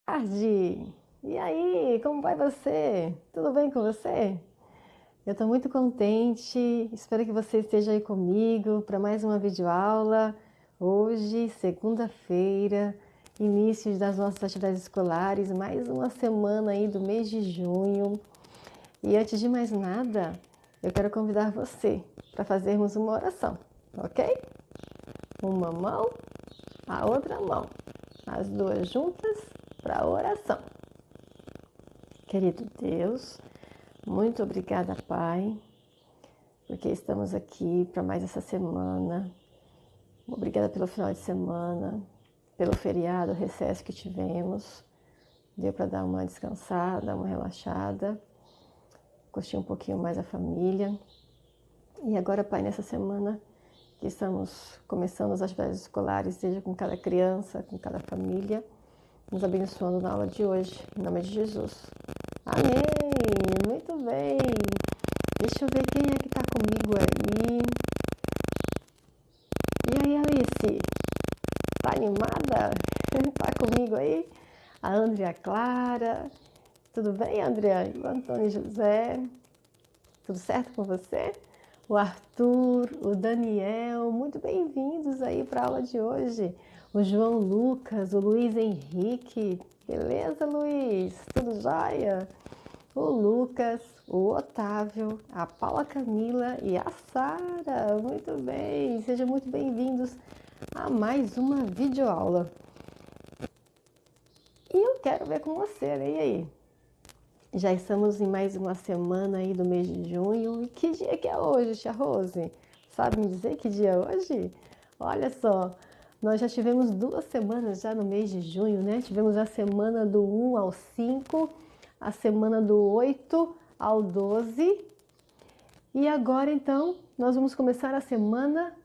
Tarde! E aí, como vai você? Tudo bem com você? Eu estou muito contente, espero que você esteja aí comigo para mais uma videoaula. Hoje, segunda-feira, início das nossas atividades escolares, mais uma semana aí do mês de junho. E antes de mais nada, eu quero convidar você para fazermos uma oração, ok? Uma mão, a outra mão, as duas juntas para a oração. Querido Deus, muito obrigada, Pai, porque estamos aqui para mais essa semana. Obrigada pelo final de semana, pelo feriado, recesso que tivemos. Deu para dar uma descansada, uma relaxada, curtir um pouquinho mais a família. E agora, Pai, nessa semana que estamos começando as atividades escolares, seja com cada criança, com cada família, nos abençoando na aula de hoje, em nome de Jesus. Amém! Muito bem! Deixa eu ver quem é que está comigo aí. E aí, Alice? Tá animada? Tá comigo aí? A Andrea Clara. Tudo bem, Andrea? O Antônio José. Tudo certo com você? O Arthur, o Daniel, muito bem-vindos aí para a aula de hoje. O João Lucas, o Luiz Henrique. Beleza, Luiz? Tudo jóia? O Lucas, o Otávio, a Paula Camila e a Sara. Muito bem, sejam muito bem-vindos a mais uma videoaula. E eu quero ver com você, né? E aí? Já estamos em mais uma semana aí do mês de junho. E que dia que é hoje, Tia Rose? Sabe me dizer que dia é hoje? Olha só, nós já tivemos 2 semanas já no mês de junho, né? Tivemos a semana do 1 ao 5, a semana do 8 ao 12. E agora, então, nós vamos começar a semana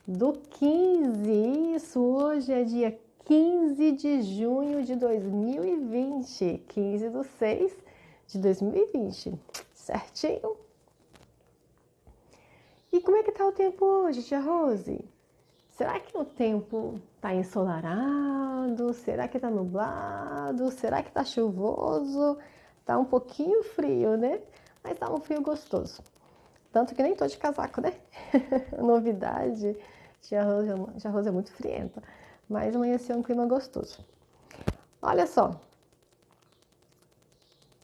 do 15. Isso, hoje é dia 15 de junho de 2020. 15 do 6 de 2020. Certinho? E como é que tá o tempo hoje, Tia Rose? Será que o tempo tá ensolarado? Será que tá nublado? Será que tá chuvoso? Tá um pouquinho frio, né? Mas tá um frio gostoso. Tanto que nem tô de casaco, né? Novidade. Tia Rose é muito frienta. Mas amanheceu um clima gostoso. Olha só.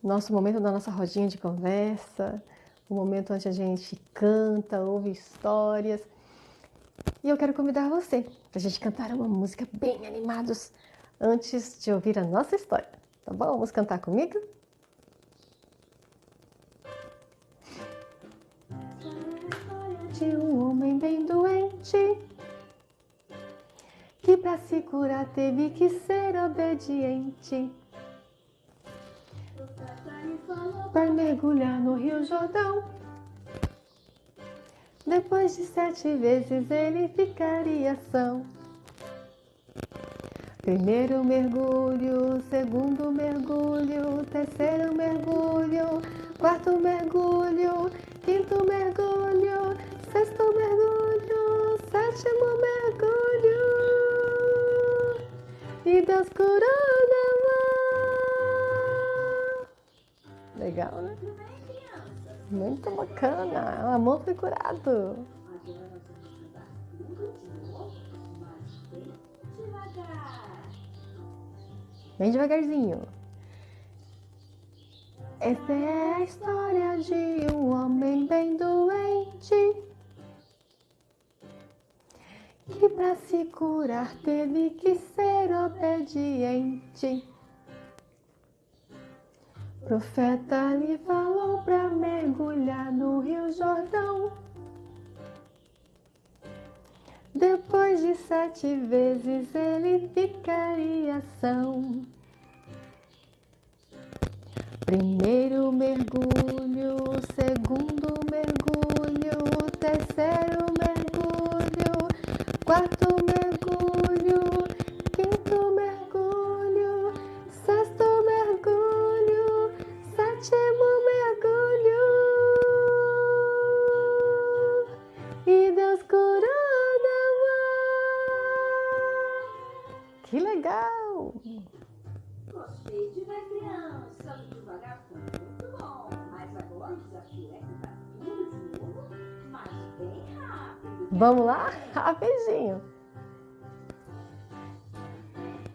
Nosso momento da nossa rodinha de conversa. O momento onde a gente canta, ouve histórias. E eu quero convidar você para a gente cantar uma música bem animados antes de ouvir a nossa história. Tá bom? Vamos cantar comigo? De um homem bem doente que para se curar teve que ser obediente. Para mergulhar no Rio Jordão. Depois de 7 vezes ele ficaria são. Primeiro mergulho, segundo mergulho, terceiro mergulho, quarto mergulho, quinto mergulho, sexto mergulho, sétimo mergulho. E Deus curou na mão. Legal, né? Muito bacana. O amor foi curado. Bem devagarzinho. Essa é a história de um homem bem doente que para se curar teve que ser obediente. O profeta lhe falou para mergulhar no Rio Jordão. Depois de 7 vezes ele ficaria são. Primeiro mergulho, segundo mergulho, terceiro mergulho, quarto mergulho, quinto mergulho, sexto mergulho, sétimo mergulho. E Deus curou na mão. Que legal! Vamos lá? Rapidinho.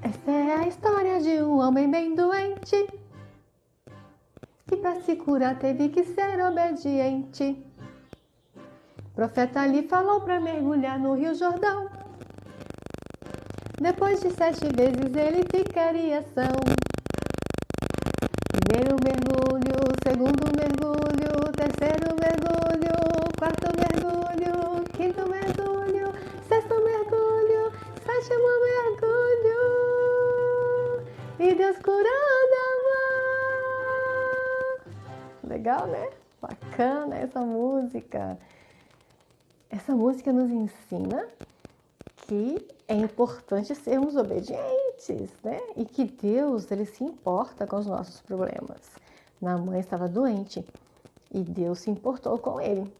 Essa é a história de um homem bem doente, que para se curar teve que ser obediente. O profeta lhe falou para mergulhar no Rio Jordão. Depois de 7 vezes ele ficaria são. Primeiro mergulho, segundo mergulho, terceiro mergulho, quarto mergulho, quinto mergulho, sexto mergulho, sétimo mergulho. E Deus curando a mão. Legal, né? Bacana essa música. Essa música nos ensina que é importante sermos obedientes, né? E que Deus, ele se importa com os nossos problemas. Naamã estava doente e Deus se importou com ele.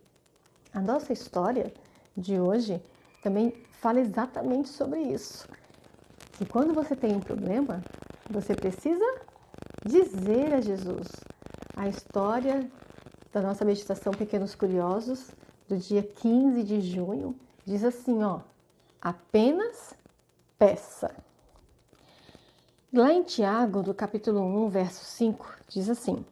A nossa história de hoje também fala exatamente sobre isso. Que quando você tem um problema, você precisa dizer a Jesus. A história da nossa meditação Pequenos Curiosos, do dia 15 de junho, diz assim, ó: apenas peça. Lá em Tiago, do capítulo 1, verso 5, diz assim: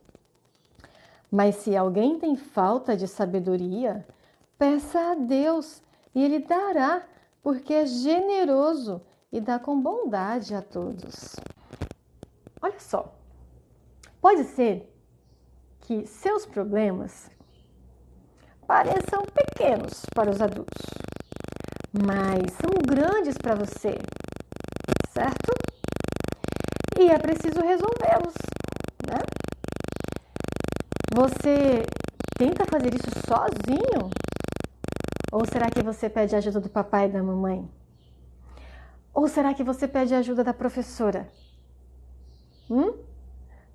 mas se alguém tem falta de sabedoria, peça a Deus e Ele dará, porque é generoso e dá com bondade a todos. Olha só, pode ser que seus problemas pareçam pequenos para os adultos, mas são grandes para você, certo? E é preciso resolvê-los, né? Você tenta fazer isso sozinho? Ou será que você pede ajuda do papai e da mamãe? Ou será que você pede ajuda da professora?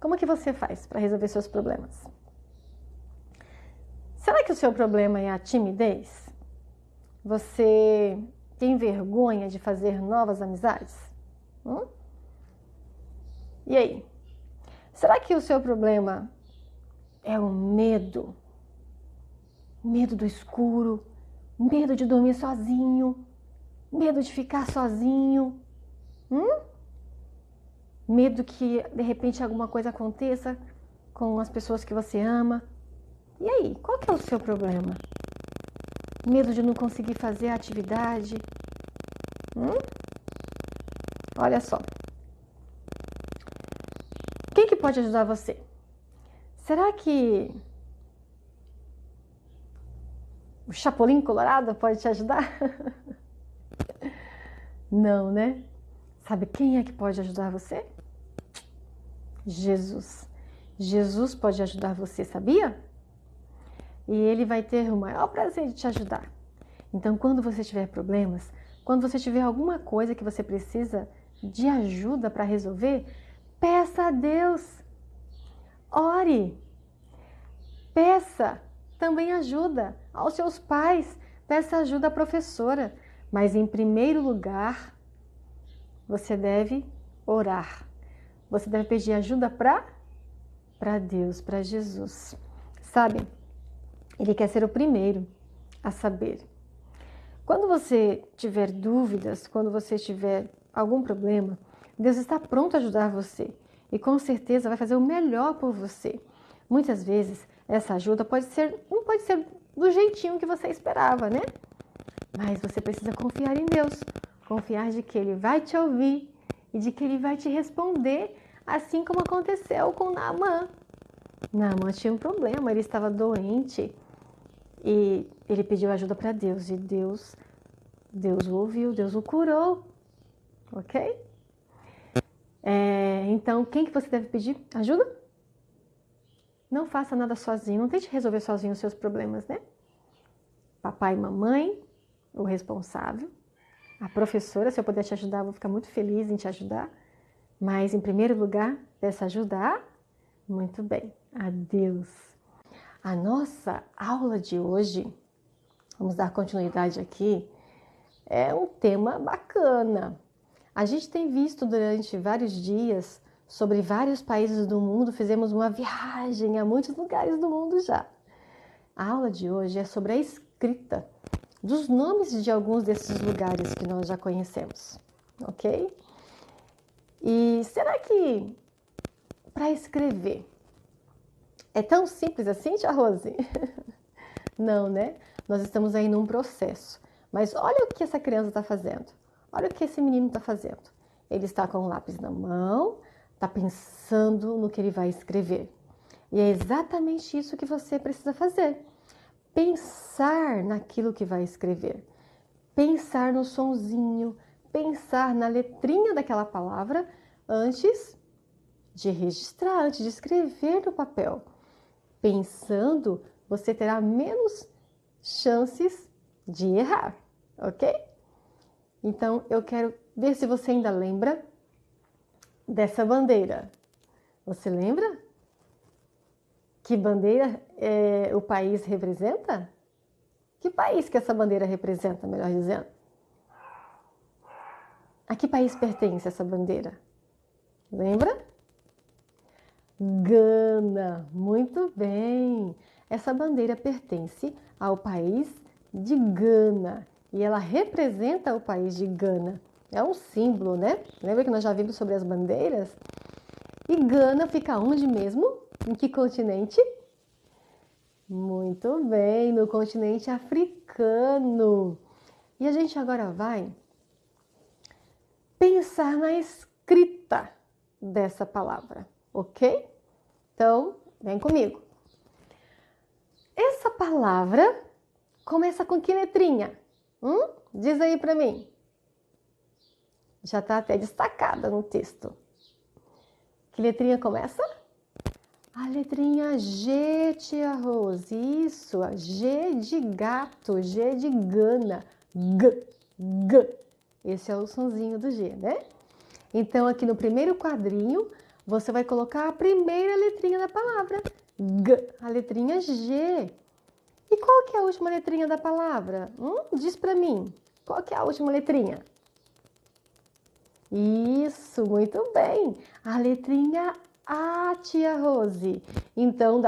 Como que você faz para resolver seus problemas? Será que o seu problema é a timidez? Você tem vergonha de fazer novas amizades? E aí? Será que o seu problema é o medo? Medo do escuro? Medo de dormir sozinho? Medo de ficar sozinho? Medo que de repente alguma coisa aconteça com as pessoas que você ama? E aí, qual que é o seu problema? Medo de não conseguir fazer a atividade? Olha só. Quem que pode ajudar você? Será que o Chapolin Colorado pode te ajudar? Não, né? Sabe quem é que pode ajudar você? Jesus. Jesus pode ajudar você, sabia? E Ele vai ter o maior prazer de te ajudar. Então, quando você tiver problemas, quando você tiver alguma coisa que você precisa de ajuda para resolver, peça a Deus. Ore. Peça também ajuda aos seus pais. Peça ajuda à professora. Mas, em primeiro lugar, você deve orar. Você deve pedir ajuda para Deus, para Jesus. Sabe? Ele quer ser o primeiro a saber. Quando você tiver dúvidas, quando você tiver algum problema, Deus está pronto a ajudar você e com certeza vai fazer o melhor por você. Muitas vezes essa ajuda não pode ser do jeitinho que você esperava, né? Mas você precisa confiar em Deus, confiar de que Ele vai te ouvir e de que Ele vai te responder, assim como aconteceu com Naamã. Naamã tinha um problema, ele estava doente. E ele pediu ajuda para Deus e Deus o ouviu, Deus o curou, ok? Então, quem que você deve pedir ajuda? Não faça nada sozinho, não tente resolver sozinho os seus problemas, né? Papai e mamãe, o responsável, a professora, se eu puder te ajudar, eu vou ficar muito feliz em te ajudar. Mas, em primeiro lugar, peça ajuda muito bem, a Deus. A nossa aula de hoje, vamos dar continuidade aqui, é um tema bacana. A gente tem visto durante vários dias sobre vários países do mundo, fizemos uma viagem a muitos lugares do mundo já. A aula de hoje é sobre a escrita, dos nomes de alguns desses lugares que nós já conhecemos, ok? E será que para escrever é tão simples assim, tia Rose? Não, né? Nós estamos aí num processo. Mas olha o que essa criança está fazendo. Olha o que esse menino está fazendo. Ele está com um lápis na mão, está pensando no que ele vai escrever. E é exatamente isso que você precisa fazer. Pensar naquilo que vai escrever. Pensar no sonzinho, pensar na letrinha daquela palavra antes de registrar, antes de escrever no papel. Pensando, você terá menos chances de errar, ok? Então, eu quero ver se você ainda lembra dessa bandeira. Você lembra? Que bandeira o país representa? Que país que essa bandeira representa, melhor dizendo? A que país pertence essa bandeira? Lembra? Gana, muito bem. Essa bandeira pertence ao país de Gana e ela representa o país de Gana. É um símbolo, né? Lembra que nós já vimos sobre as bandeiras? E Gana fica onde mesmo? Em que continente? Muito bem, no continente africano. E a gente agora vai pensar na escrita dessa palavra, ok? Então, vem comigo. Essa palavra começa com que letrinha? Diz aí para mim. Já está até destacada no texto. Que letrinha começa? A letrinha G, tia Rose. Isso, a G de gato, G de Gana. G, G. Esse é o sonzinho do G, né? Então, aqui no primeiro quadrinho, você vai colocar a primeira letrinha da palavra. G, a letrinha G. E qual que é a última letrinha da palavra? Diz para mim. Qual que é a última letrinha? Isso, muito bem. A letrinha A, tia Rose. Então,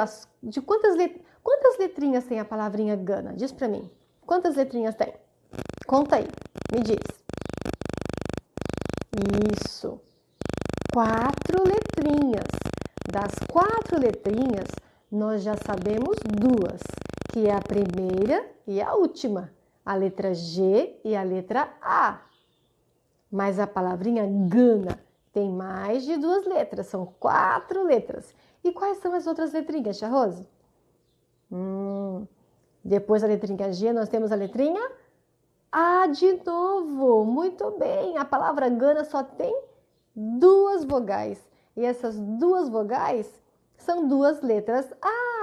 de quantas letrinhas tem a palavrinha Gana? Diz para mim. Quantas letrinhas tem? Conta aí, me diz. Isso, 4 letrinhas. Das 4 letrinhas, nós já sabemos 2, que é a primeira e a última. A letra G e a letra A. Mas a palavrinha Gana tem mais de 2 letras, são 4 letras. E quais são as outras letrinhas, tia Rose? Depois da letrinha G, nós temos a letrinha A de novo. Muito bem, a palavra Gana só tem 2 vogais. E essas 2 vogais são 2 letras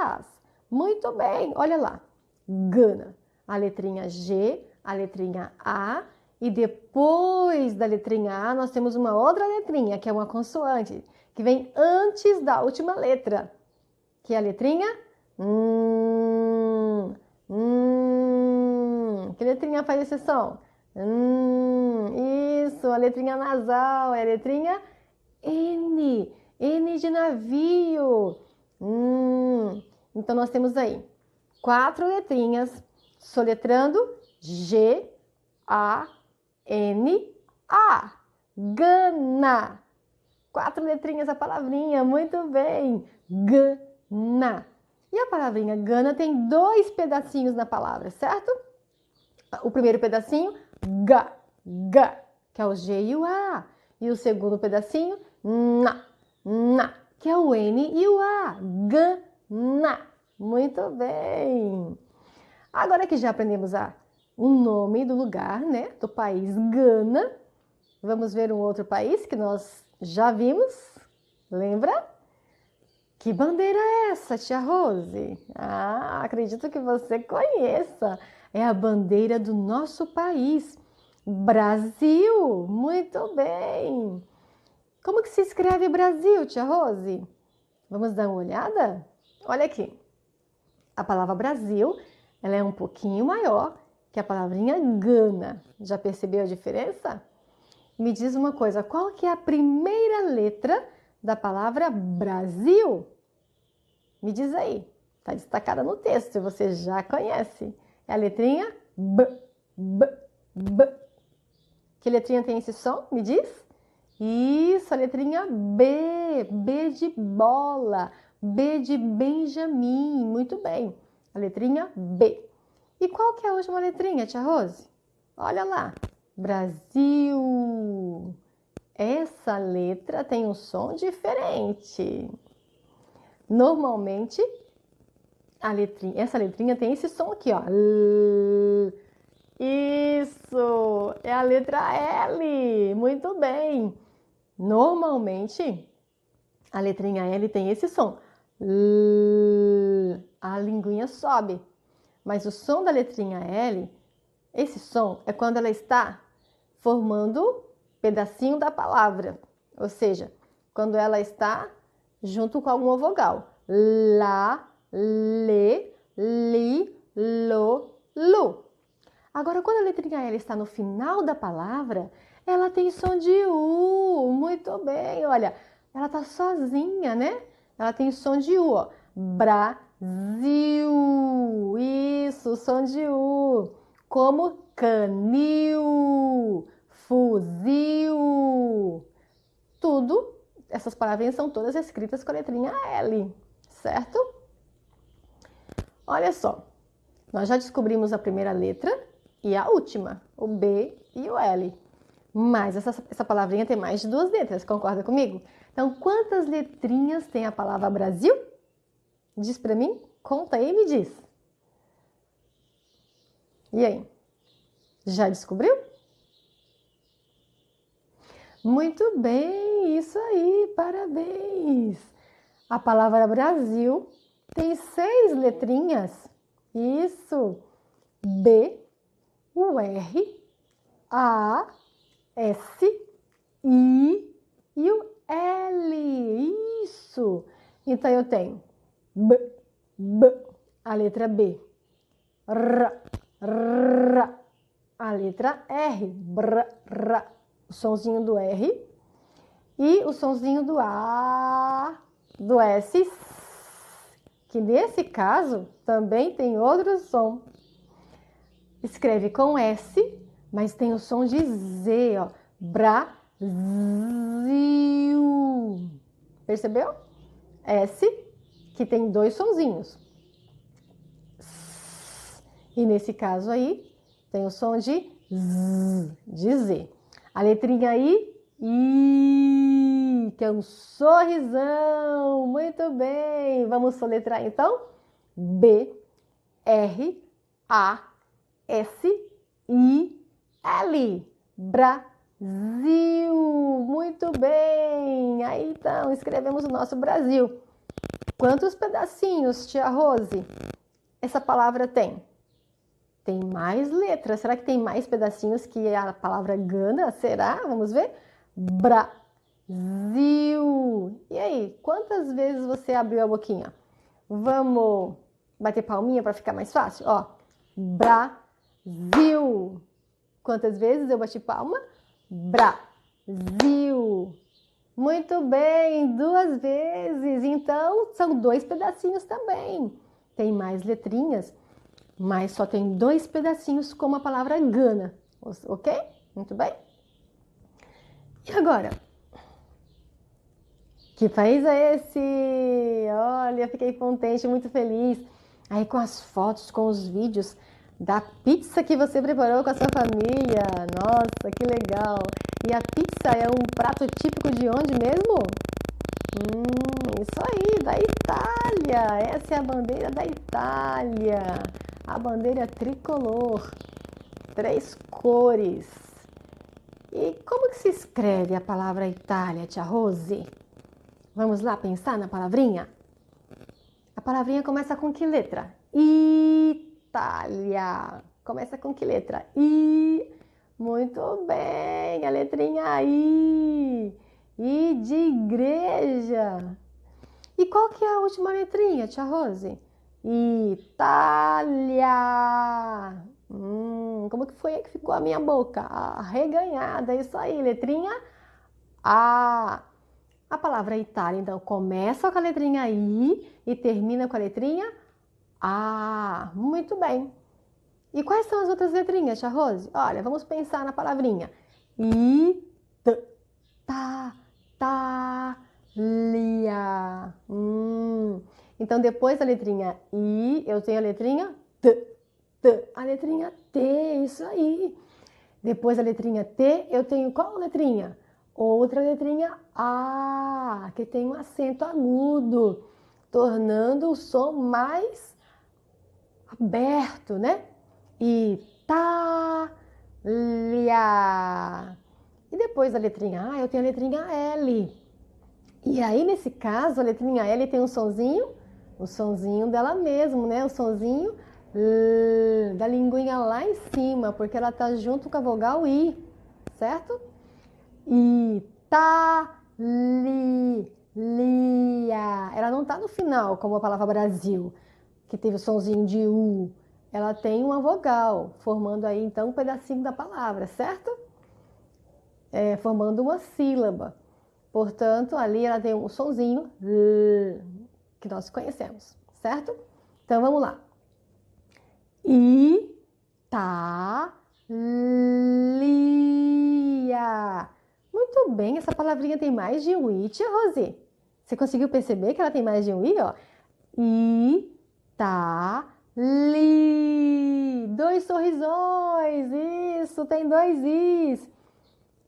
As. Muito bem, olha lá. Gana, a letrinha G, a letrinha A. E depois da letrinha A, nós temos uma outra letrinha, que é uma consoante, que vem antes da última letra, que é a letrinha Que letrinha faz esse som? Isso, a letrinha nasal, é a letrinha N, N de navio. Então, nós temos aí 4 letrinhas, soletrando G, A, N, A. Gana. 4 letrinhas a palavrinha, muito bem. Gana. E a palavrinha Gana tem 2 pedacinhos na palavra, certo? O primeiro pedacinho, Ga, Ga, que é o G e o A. E o segundo pedacinho, Na, que é o N e o A. Gana. Muito bem. Agora que já aprendemos o nome do lugar, né? Do país Gana. Vamos ver um outro país que nós já vimos. Lembra? Que bandeira é essa, tia Rose? Acredito que você conheça. É a bandeira do nosso país, Brasil. Muito bem. Como que se escreve Brasil, tia Rose? Vamos dar uma olhada? Olha aqui. A palavra Brasil, ela é um pouquinho maior que a palavrinha Gana. Já percebeu a diferença? Me diz uma coisa, qual que é a primeira letra da palavra Brasil? Me diz aí, está destacada no texto, você já conhece. É a letrinha B, B, B. Que letrinha tem esse som? Me diz? Isso, a letrinha B. B de bola. B de Benjamin. Muito bem. A letrinha B. E qual que é a última letrinha, tia Rose? Olha lá. Brasil. Essa letra tem um som diferente. Normalmente, essa letrinha tem esse som aqui, ó. Isso, é a letra L. Muito bem. Normalmente, a letrinha L tem esse som. A linguinha sobe. Mas o som da letrinha L, esse som é quando ela está formando pedacinho da palavra. Ou seja, quando ela está junto com alguma vogal. Lá, lê, li, lo, lu. Agora, quando a letrinha L está no final da palavra, ela tem som de U. Muito bem, olha, ela está sozinha, né? Ela tem som de U, ó. Brasil. Isso, som de U. Como canil, fuzil. Tudo, essas palavrinhas são todas escritas com a letrinha L, certo? Olha só, nós já descobrimos a primeira letra e a última, o B e o L. Mas essa palavrinha tem mais de 2 letras, concorda comigo? Então, quantas letrinhas tem a palavra Brasil? Diz pra mim, conta aí e me diz. E aí? Já descobriu? Muito bem, isso aí, parabéns! A palavra Brasil tem 6 letrinhas. Isso! B, o R, A, S, I e o L. Isso! Então eu tenho B, B, a letra B. R, R, a letra R. Br, R, o sonzinho do R. E o sonzinho do A, do S, que nesse caso também tem outro som. Escreve com S, mas tem o som de Z, ó. Brasil. Percebeu? S, que tem 2 sonzinhos. E nesse caso aí, tem o som de Z. A letrinha I, que é um sorrisão. Muito bem. Vamos soletrar então? B, R, A, S, I, L. Brasil. Muito bem. Aí então, escrevemos o nosso Brasil. Quantos pedacinhos, tia Rose, essa palavra tem? Tem mais letras. Será que tem mais pedacinhos que a palavra Gana? Será? Vamos ver. Brasil. E aí, quantas vezes você abriu a boquinha? Vamos bater palminha para ficar mais fácil? Ó, Brasil. Quantas vezes eu bati palma? Brasil. Muito bem, 2 vezes. Então, são 2 pedacinhos também. Tem mais letrinhas, mas só tem 2 pedacinhos como a palavra Gana. Ok? Muito bem. E agora? Que país é esse? Olha, fiquei contente, muito feliz. Aí com as fotos, com os vídeos da pizza que você preparou com a sua família. Nossa, que legal. E a pizza é um prato típico de onde mesmo? Isso aí, da Itália. Essa é a bandeira da Itália. A bandeira tricolor. 3 cores. E como que se escreve a palavra Itália, tia Rose? Vamos lá pensar na palavrinha? A palavrinha começa com que letra? Itália. Começa com que letra? I. Muito bem, a letrinha I. I de igreja. E qual que é a última letrinha, tia Rose? Itália. Como que foi que ficou a minha boca? Arreganhada, isso aí, letrinha A. A palavra Itália, então, começa com a letrinha I e termina com a letrinha A. Muito bem. E quais são as outras letrinhas, Tia Rose? Olha, vamos pensar na palavrinha. I, t, ta, ta, lia. Então, depois da letrinha I, eu tenho a letrinha T. T. A letrinha T, isso aí. Depois da letrinha T, eu tenho qual letrinha? Outra letrinha A, que tem um acento agudo, tornando o som mais aberto, né? Itália. E depois da letrinha A, eu tenho a letrinha L. E aí, nesse caso, a letrinha L tem um sonzinho, o sonzinho dela mesmo, né? O sonzinho da linguinha lá em cima, porque ela tá junto com a vogal I, certo? Itália. Ela não tá no final, como a palavra Brasil, que teve o sonzinho de U. Ela tem uma vogal, formando aí então um pedacinho da palavra, certo? Formando uma sílaba. Portanto, ali ela tem um sonzinho que nós conhecemos, certo? Então vamos lá. Itália. Muito bem, essa palavrinha tem mais de um I, tia Rosi. Você conseguiu perceber que ela tem mais de um I, ó? Itali. Dois sorrisões. Isso, tem dois Is.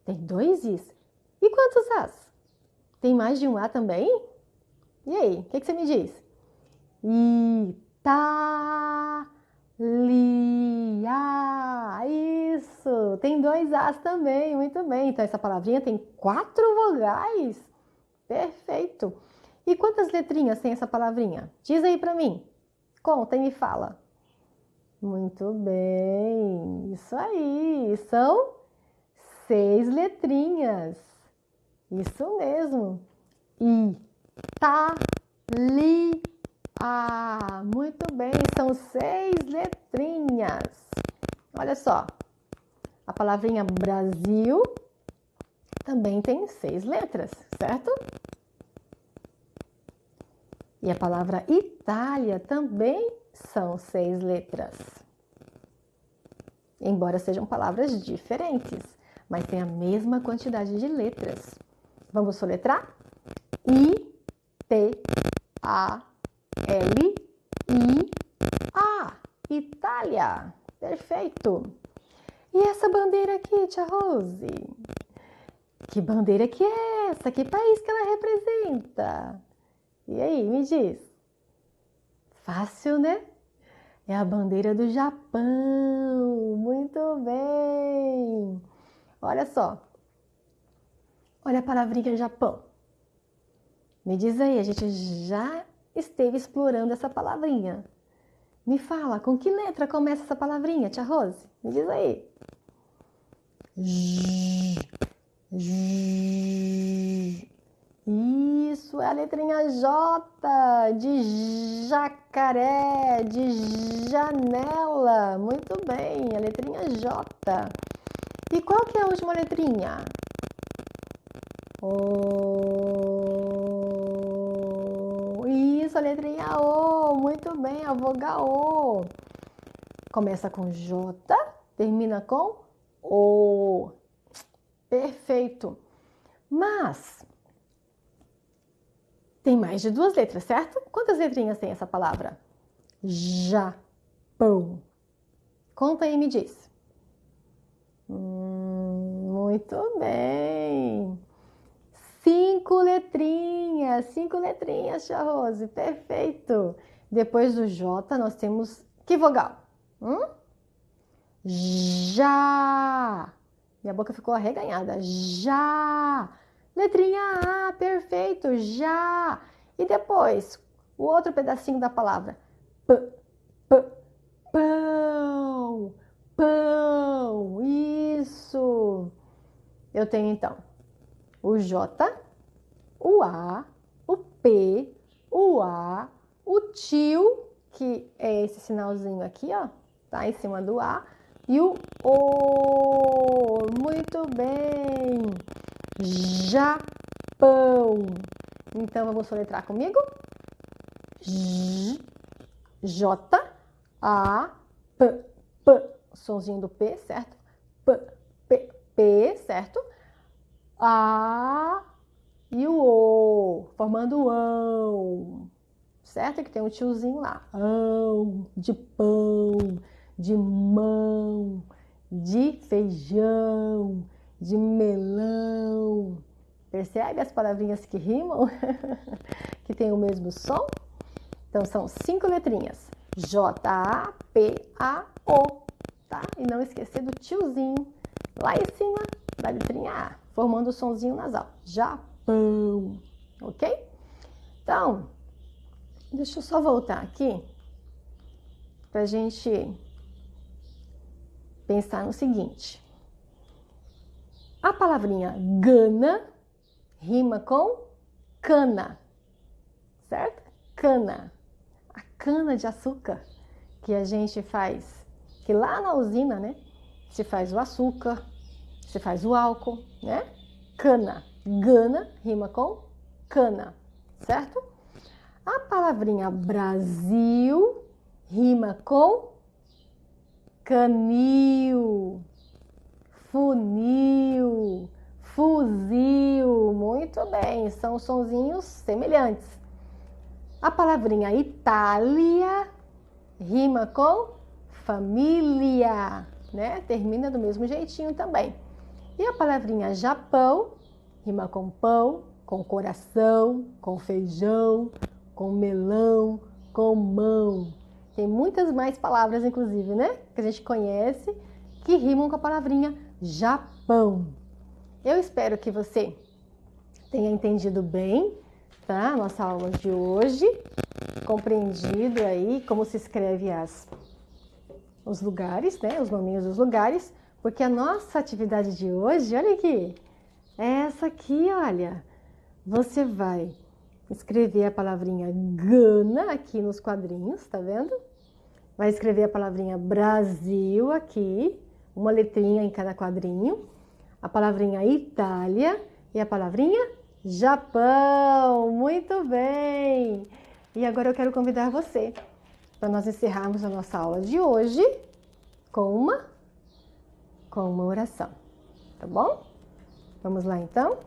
Tem dois Is. E quantos As? Tem mais de um A também? E aí, o que você me diz? Italia. Isso, tem dois As também, muito bem. Então, essa palavrinha tem 4 vogais. Perfeito. E quantas letrinhas tem essa palavrinha? Diz aí pra mim. Conta e me fala. Muito bem, isso aí. São 6 letrinhas. Isso mesmo. Italia. Muito bem, são 6 letrinhas. Olha só, a palavrinha Brasil também tem 6 letras, certo? E a palavra Itália também são 6 letras. Embora sejam palavras diferentes, mas tem a mesma quantidade de letras. Vamos soletrar? I-T-A-L-I-A. Itália. Perfeito. E essa bandeira aqui, tia Rose? Que bandeira que é essa? Que país que ela representa? E aí, me diz. Fácil, né? É a bandeira do Japão. Muito bem. Olha só. Olha a palavrinha Japão. Me diz aí, a gente já esteve explorando essa palavrinha. Me fala, com que letra começa essa palavrinha, tia Rose? Me diz aí. Isso, é a letrinha J, de jacaré, de janela. Muito bem, a letrinha J. E qual que é a última letrinha? O. Isso, a letrinha O. Muito bem, a vogal O. Começa com J, termina com O. Perfeito. Mas tem mais de 2 letras, certo? Quantas letrinhas tem essa palavra? Japão. Conta aí e me diz. Muito bem. 5 letrinhas. 5 letrinhas, tia Rose. Perfeito. Depois do J, nós temos que vogal? Já. Minha boca ficou arreganhada. Já. Letrinha A, perfeito. Já. E depois, o outro pedacinho da palavra. Pão. Pão. Isso. Eu tenho então o J, o A, o P, o A, o tio, que é esse sinalzinho aqui, ó, tá em cima do A, e o O. Muito bem. Japão. Então vamos soletrar comigo? J, A, P, o sonzinho do P, certo? P, P, P, certo? A e o O, formando o ão, certo? Que tem um tiozinho lá. Ão, de pão, de mão, de feijão, de melão. Percebe as palavrinhas que rimam? Que tem o mesmo som? Então, são 5 letrinhas. J-A-P-A-O, tá? E não esquecer do tiozinho lá em cima da letrinha A, formando o sonzinho nasal. Japão, ok? Então, deixa eu só voltar aqui pra gente pensar no seguinte. A palavrinha Gana rima com cana, certo? Cana. A cana de açúcar que a gente faz, que lá na usina, né? Se faz o açúcar, se faz o álcool, né? Cana. Gana rima com cana, certo? A palavrinha Brasil rima com canil, funil, fuzil. Muito bem, são sonzinhos semelhantes. A palavrinha Itália rima com família, né? Termina do mesmo jeitinho também. E a palavrinha Japão rima com pão, com coração, com feijão, com melão, com mão. Tem muitas mais palavras, inclusive, né? Que a gente conhece, que rimam com a palavrinha Japão. Eu espero que você tenha entendido bem, tá? Nossa aula de hoje, compreendido aí como se escreve os lugares, né? Os nominhos dos lugares, porque a nossa atividade de hoje, olha aqui, é essa aqui, olha. Você vai escrever a palavrinha Gana aqui nos quadrinhos, tá vendo? Vai escrever a palavrinha Brasil aqui, uma letrinha em cada quadrinho, a palavrinha Itália e a palavrinha Japão. Muito bem! E agora eu quero convidar você para nós encerrarmos a nossa aula de hoje com uma oração, tá bom? Vamos lá então?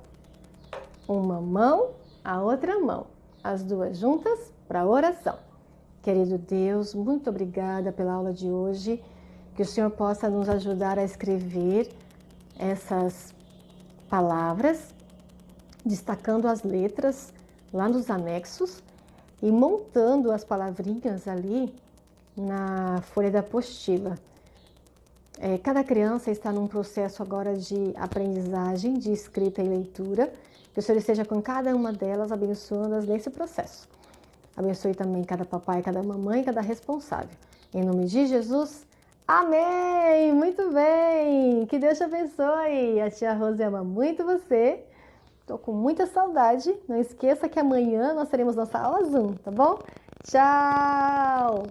Uma mão, a outra mão, as duas juntas para a oração. Querido Deus, muito obrigada pela aula de hoje, que o Senhor possa nos ajudar a escrever essas palavras, destacando as letras lá nos anexos e montando as palavrinhas ali na folha da apostila. Cada criança está num processo agora de aprendizagem, de escrita e leitura. Que o Senhor esteja com cada uma delas, abençoando-as nesse processo. Abençoe também cada papai, cada mamãe, cada responsável. Em nome de Jesus, amém! Muito bem! Que Deus te abençoe! A tia Rose ama muito você. Estou com muita saudade. Não esqueça que amanhã nós teremos nossa aula Zoom, tá bom? Tchau!